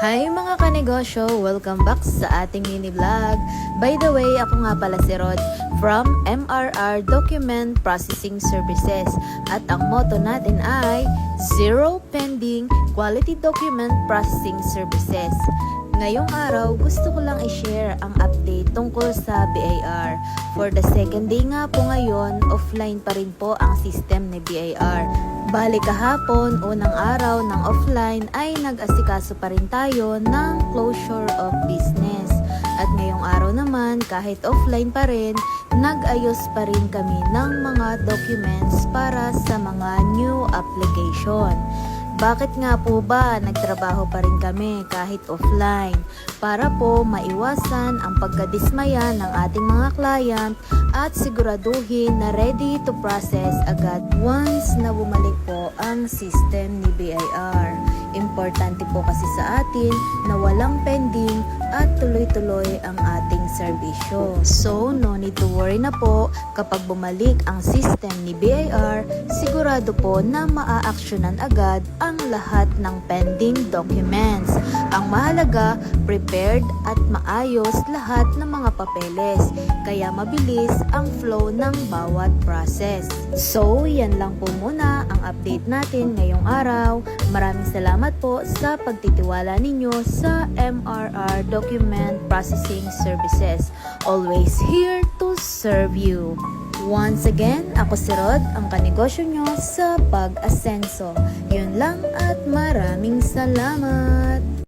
Hi mga kanegosyo! Welcome back sa ating mini vlog. By the way, ako nga pala si Rod from MRR Document Processing Services. At ang motto natin ay Zero Pending Quality Document Processing Services. Ngayong araw, gusto ko lang i-share ang update tungkol sa BIR. For the second day nga po ngayon, offline pa rin po ang system ni BIR. Bali kahapon, unang araw ng offline ay nag-asikaso pa rin tayo ng closure of business. At ngayong araw naman, kahit offline pa rin, nag-ayos pa rin kami ng mga documents para sa mga new application. Bakit nga po ba nagtrabaho pa rin kami kahit offline? Para po maiwasan ang pagkadismaya ng ating mga client at siguraduhin na ready to process agad once na bumalik po ang system ni BIR. Importante po kasi sa atin na walang pending at tuloy-tuloy ang ating serbisyo. So, no need to worry na po kapag bumalik ang system ni BIR, sigurado po na maa-actionan agad ang lahat ng pending documents. Ang mahalaga, prepared at maayos lahat ng mga papeles, kaya mabilis ang flow ng bawat process. So, yan lang po muna ang update natin ngayong araw. Maraming salamat po sa pagtitiwala ninyo sa MRR Document Processing Services. Always here to serve you. Once again, ako si Rod, ang kanegosyo nyo sa pag-asenso. Yun lang at maraming salamat!